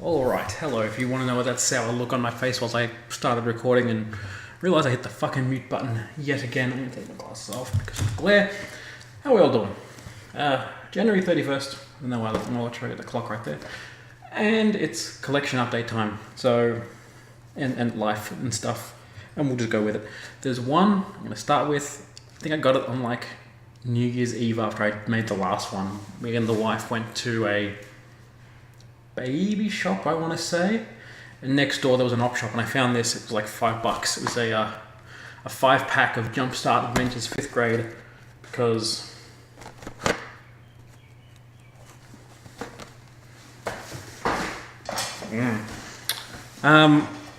Alright, hello. If you want to know what that sour look on my face was, I started recording and realised I hit the fucking mute button yet again. I'm going to take my glasses off because of the glare. How are we all doing? January 31st, and then I'll try to get the clock right there. And it's collection update time, so, and life and stuff, and we'll just go with it. There's one I'm going to start with. I think I got it on like New Year's Eve after I made the last one. Me and the wife went to a baby shop, I want to say, and next door there was an op shop, and I found this. It was like $5. It was a 5-pack of Jumpstart Adventures 5th grade, because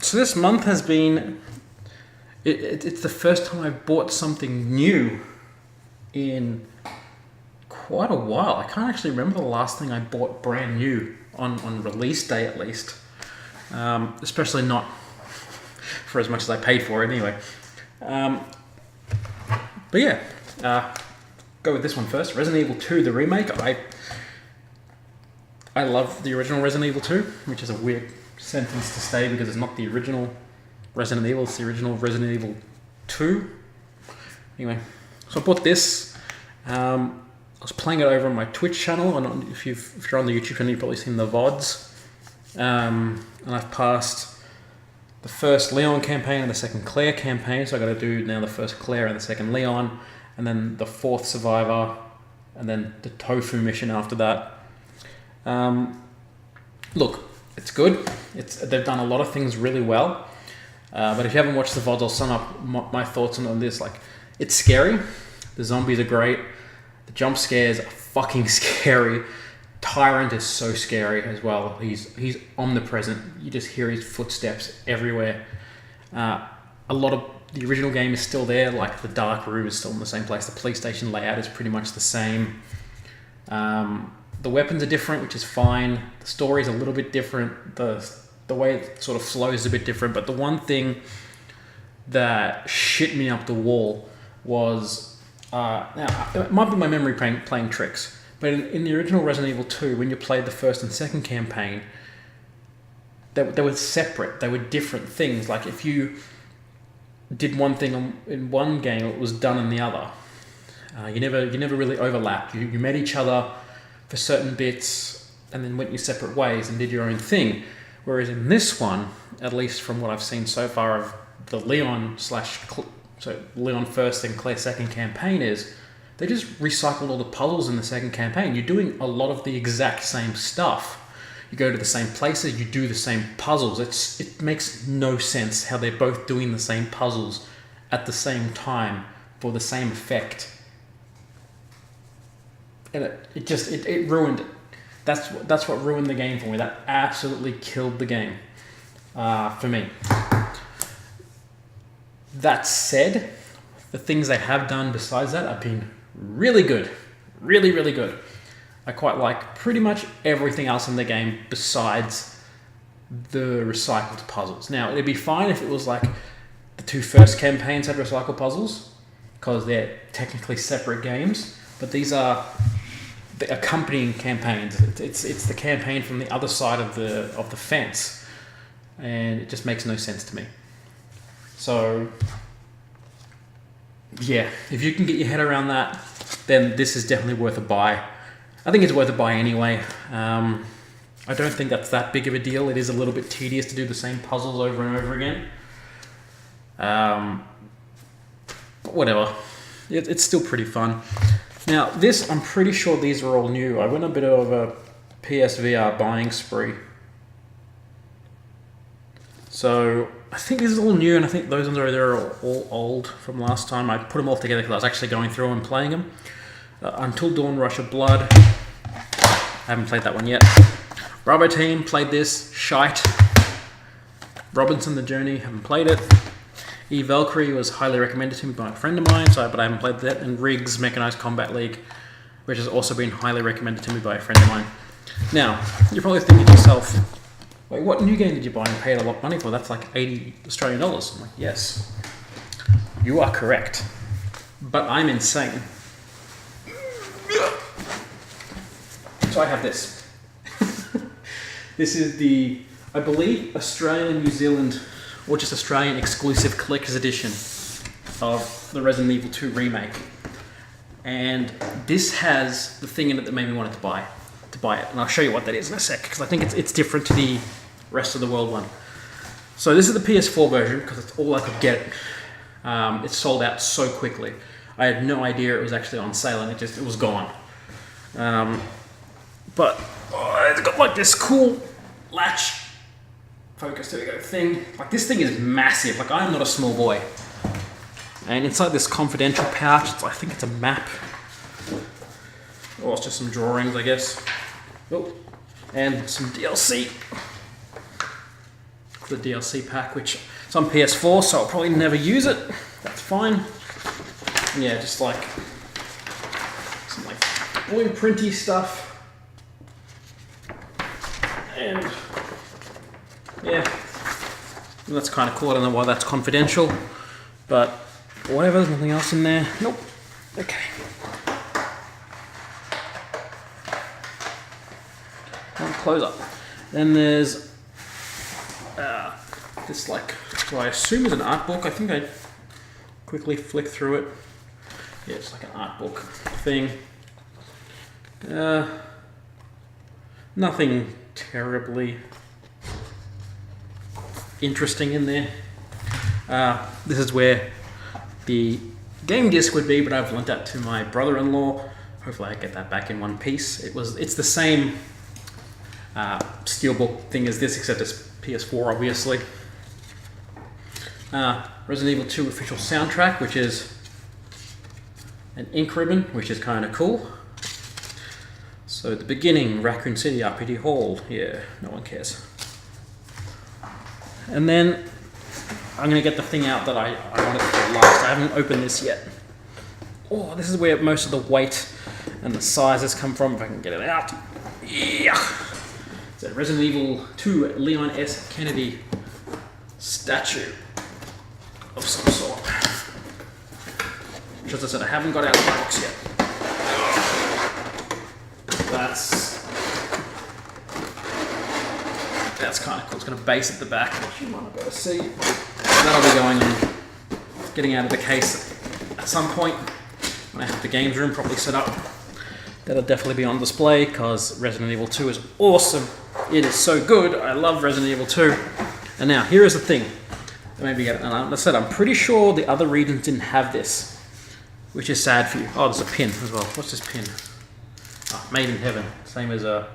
so this month has been it's the first time I've bought something new in quite a while. I can't actually remember the last thing I bought brand new on release day, at least. Especially not for as much as I paid for it anyway. But yeah, go with this one first. Resident Evil 2, the remake. I love the original Resident Evil 2, which is a weird sentence to say because it's not the original Resident Evil, it's the original Resident Evil 2. Anyway, so I bought this. I was playing it over on my Twitch channel, and if you're on the YouTube channel, you've probably seen the VODs. And I've passed the first Leon campaign and the second Claire campaign, so I got to do now the first Claire and the second Leon, and then the 4th Survivor, and then the Tofu mission after that. Look, it's good. They've done a lot of things really well. But if you haven't watched the VODs, I'll sum up my thoughts on this. Like, it's scary. The zombies are great. The jump scares are fucking scary. Tyrant is so scary as well. He's omnipresent. You just hear his footsteps everywhere. A lot of the original game is still there. Like, the dark room is still in the same place. The police station layout is pretty much the same. The weapons are different, which is fine. The story's a little bit different. The way it sort of flows is a bit different. But the one thing that shit me up the wall was... now, it might be my memory playing tricks, but in the original Resident Evil 2, when you played the first and second campaign, they were separate. They were different things. Like, if you did one thing in one game, it was done in the other. You never really overlapped. You met each other for certain bits and then went your separate ways and did your own thing. Whereas in this one, at least from what I've seen so far of the Leon first and Claire second campaign, is they just recycled all the puzzles in the second campaign. You're doing a lot of the exact same stuff. You go to the same places, you do the same puzzles. It makes no sense how they're both doing the same puzzles at the same time for the same effect. And it ruined it. That's what ruined the game for me. That absolutely killed the game for me. That said, the things they have done besides that have been really good. Really, really good. I quite like pretty much everything else in the game besides the recycled puzzles. Now, it'd be fine if it was like the 2 first campaigns had recycled puzzles, because they're technically separate games, but these are the accompanying campaigns. It's the campaign from the other side of the fence, and it just makes no sense to me. So yeah, if you can get your head around that, then this is definitely worth a buy. I think it's worth a buy anyway. I don't think that's that big of a deal. It is a little bit tedious to do the same puzzles over and over again. But whatever. It's still pretty fun. Now, this, I'm pretty sure these are all new. I went a bit of a PSVR buying spree. So, I think this is all new, and I think those ones over there are all old from last time. I put them all together because I was actually going through and playing them. Until Dawn, Rush of Blood. I haven't played that one yet. Bravo Team, played this. Shite. Robinson, The Journey, haven't played it. Valkyrie was highly recommended to me by a friend of mine, but I haven't played that. And Riggs Mechanized Combat League, which has also been highly recommended to me by a friend of mine. Now, you're probably thinking to yourself, wait, what new game did you buy and paid a lot of money for? That's like $80 Australian. I'm like, yes, you are correct. But I'm insane. So I have this. This is the, I believe, Australian, New Zealand, or just Australian exclusive collector's edition of the Resident Evil 2 remake. And this has the thing in it that made me want to buy it. And I'll show you what that is in a sec, because I think it's different to the rest of the world one. So this is the PS4 version, because it's all I could get. It sold out so quickly. I had no idea it was actually on sale, and it was gone. But it's got like this cool latch focus, there we go, thing. Like this thing is massive. Like I'm not a small boy. And inside this confidential pouch, I think it's a map. Or it's just some drawings, I guess. Oh, and some DLC. The DLC pack, which it's on PS4, so I'll probably never use it. That's fine. And yeah, just like some like blueprinty stuff. And yeah, and that's kind of cool. I don't know why that's confidential, but whatever. There's nothing else in there. Nope. Okay. Close up. Then there's this like, what I assume is an art book. I think I quickly flick through it. Yeah, it's like an art book thing. Nothing terribly interesting in there. This is where the game disc would be, but I've lent that to my brother-in-law. Hopefully I get that back in one piece. It's the same steelbook thing as this, except it's PS4, obviously. Resident Evil 2 official soundtrack, which is an ink ribbon, which is kind of cool. So at the beginning, Raccoon City, RPD Hall. Yeah, no one cares. And then I'm going to get the thing out that I wanted to last. I haven't opened this yet. Oh, this is where most of the weight and the sizes come from, if I can get it out. Yeah. It's a Resident Evil 2 Leon S. Kennedy statue of some sort. Which, as I said, I haven't got out of the box yet. That's kind of cool. It's got a base at the back, which you might not be able to see. That'll be going on, getting out of the case at some point when I have the games room properly set up. That'll definitely be on display, because Resident Evil 2 is awesome. It is so good. I love Resident Evil 2. And now, here is the thing. Maybe, and I said, I'm pretty sure the other regions didn't have this, which is sad for you. Oh, there's a pin as well. What's this pin? Oh, Made in Heaven. Same as a...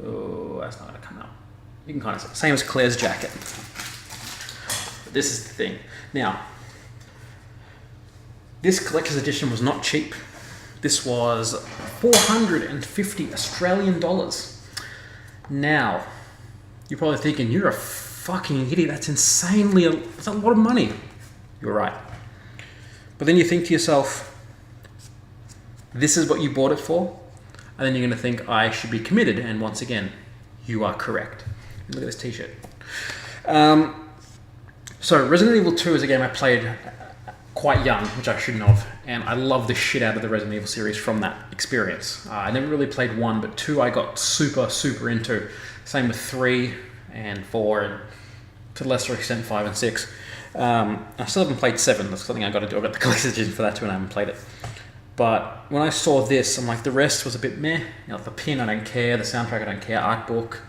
Oh, that's not going to come out. You can kind of see. Same as Claire's jacket. But this is the thing. Now, this collector's edition was not cheap. This was 450 Australian dollars. Now, you're probably thinking, you're a fucking idiot. That's that's a lot of money. You're right. But then you think to yourself, this is what you bought it for? And then you're going to think, I should be committed. And once again, you are correct. Look at this t-shirt. So Resident Evil 2 is a game I played quite young, which I shouldn't have. And I love the shit out of the Resident Evil series from that experience. I never really played 1, but 2 I got super, super into. Same with 3 and 4, and to a lesser extent 5 and 6. I still haven't played 7. That's something I got to do. I got the collector's edition for that too, and I haven't played it. But when I saw this, I'm like, the rest was a bit meh. You know, the pin, I don't care. The soundtrack, I don't care. Art book,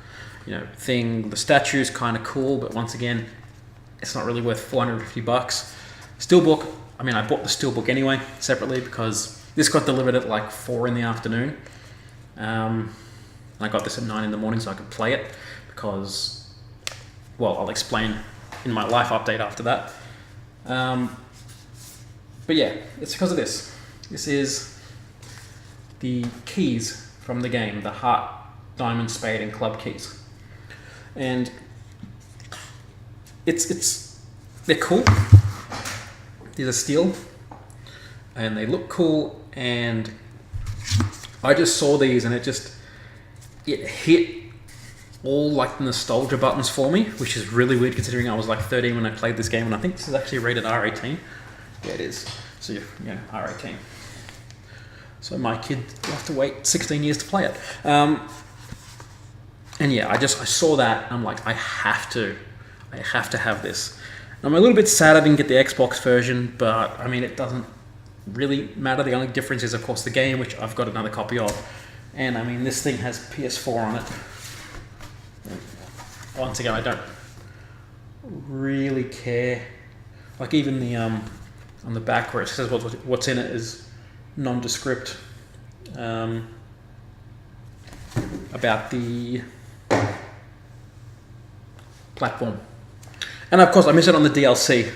thing. The statue's kind of cool, but once again, it's not really worth 450 bucks. Steelbook, I bought the Steelbook anyway, separately, because this got delivered at like 4 in the afternoon. I got this at 9 in the morning so I could play it, because, well, I'll explain in my life update after that. But yeah, it's because of this. This is the keys from the game, the heart, diamond, spade, and club keys. And they're cool. These are steel, and they look cool, and I just saw these and it hit all like the nostalgia buttons for me, which is really weird considering I was like 13 when I played this game, and I think this is actually rated R18. Yeah, it is. So yeah, R18. So my kid will have to wait 16 years to play it. And yeah, I saw that, and I'm like, I have to have this. And I'm a little bit sad I didn't get the Xbox version, but I mean, it doesn't really matter. The only difference is, of course, the game, which I've got another copy of. And I mean, this thing has PS4 on it. Once again, I don't really care. Like even the on the back where it says what's in it is nondescript about the platform. And of course, I miss it on the DLC.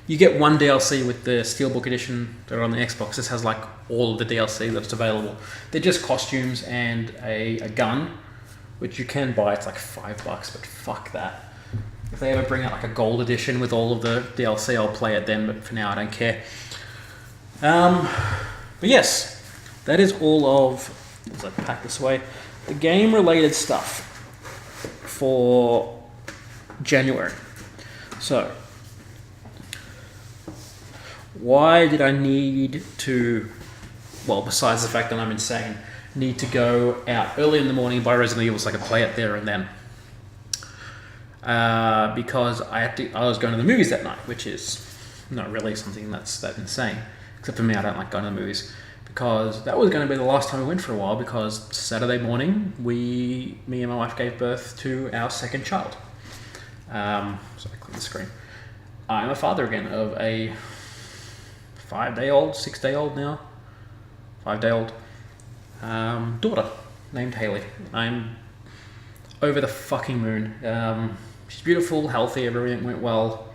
You get one DLC with the Steelbook edition that are on the Xbox. This has like all of the DLC that's available. They're just costumes and a gun, which you can buy. It's like $5, but fuck that. If they ever bring out like a gold edition with all of the DLC, I'll play it then, but for now I don't care. But yes, that is all of, as I pack this away, the game related stuff for January. So, why did I need to, well, besides the fact that I'm insane, need to go out early in the morning, buy Resident Evil so I could play it there and then? Because I was going to the movies that night, which is not really something that's that insane. Except for me, I don't like going to the movies. Because that was going to be the last time we went for a while, because Saturday morning, me and my wife gave birth to our second child. So I click the screen. I'm a father again of a 6-day-old now, 5-day-old daughter named Haley. I'm over the fucking moon. She's beautiful, healthy, everything went well,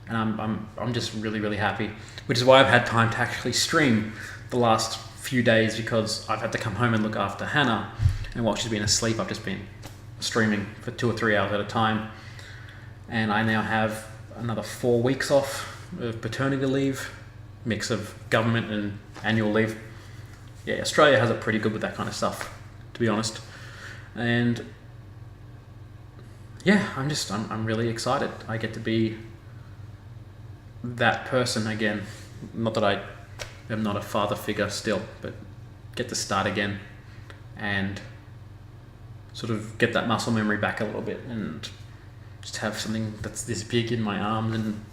and I'm just really, really happy. Which is why I've had time to actually stream the last few days, because I've had to come home and look after Hannah, and while she's been asleep, I've just been streaming for 2 or 3 hours at a time. And I now have another 4 weeks off of paternity leave, mix of government and annual leave. Yeah, Australia has it pretty good with that kind of stuff, to be honest. And yeah, I'm really excited. I get to be that person again. Not that I am not a father figure still, but get to start again and sort of get that muscle memory back a little bit, and just have something that's this big in my arms, and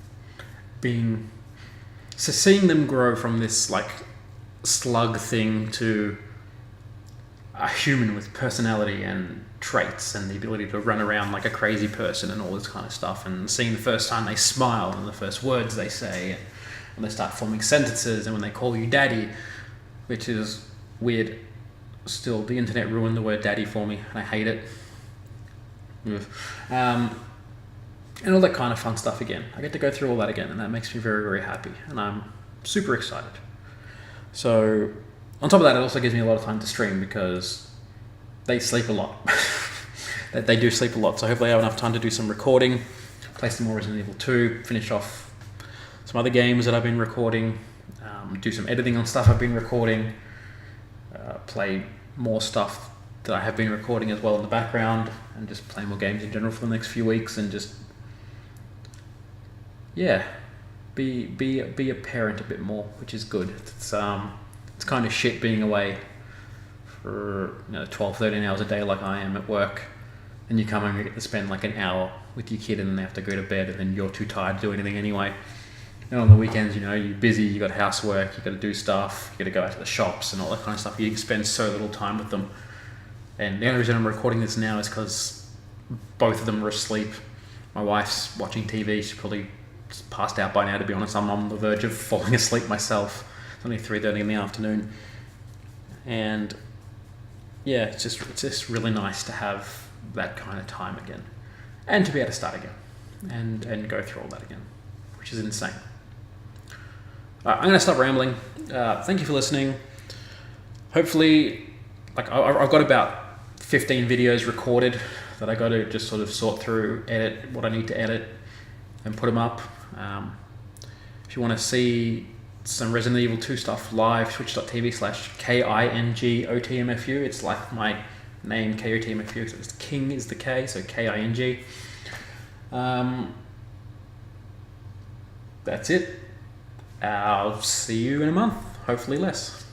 seeing them grow from this like slug thing to a human with personality and traits and the ability to run around like a crazy person and all this kind of stuff, and seeing the first time they smile and the first words they say, and when they start forming sentences, and when they call you daddy, which is weird. Still, the internet ruined the word daddy for me, and I hate it. And all that kind of fun stuff again. I get to go through all that again, and that makes me very, very happy, and I'm super excited. So on top of that, it also gives me a lot of time to stream, because they sleep a lot. They do sleep a lot, so hopefully I have enough time to do some recording, play some more Resident Evil 2, finish off some other games that I've been recording, do some editing on stuff I've been recording, play more stuff that I have been recording as well in the background, and just play more games in general for the next few weeks, and just be a parent a bit more, which is good. It's kind of shit being away for 12, 13 hours a day like I am at work, and you come home and you get to spend like an hour with your kid, and then they have to go to bed, and then you're too tired to do anything anyway. And on the weekends, you're busy, you got housework, you got to do stuff, you got to go out to the shops and all that kind of stuff. You spend so little time with them. And the only reason I'm recording this now is because both of them are asleep. My wife's watching TV. She's probably just passed out by now, to be honest. I'm on the verge of falling asleep myself. It's only 3:30 in the afternoon. And yeah, it's just really nice to have that kind of time again. And to be able to start again and go through all that again, which is insane. I'm going to stop rambling. Thank you for listening. Hopefully, I've got about 15 videos recorded that I got to just sort of sort through, edit what I need to edit, and put them up. If you want to see some Resident Evil 2 stuff live, twitch.tv/KINGOTMFU. It's like my name, KOTMFU, so it's King is the K, so KING. That's it. I'll see you in a month, hopefully less.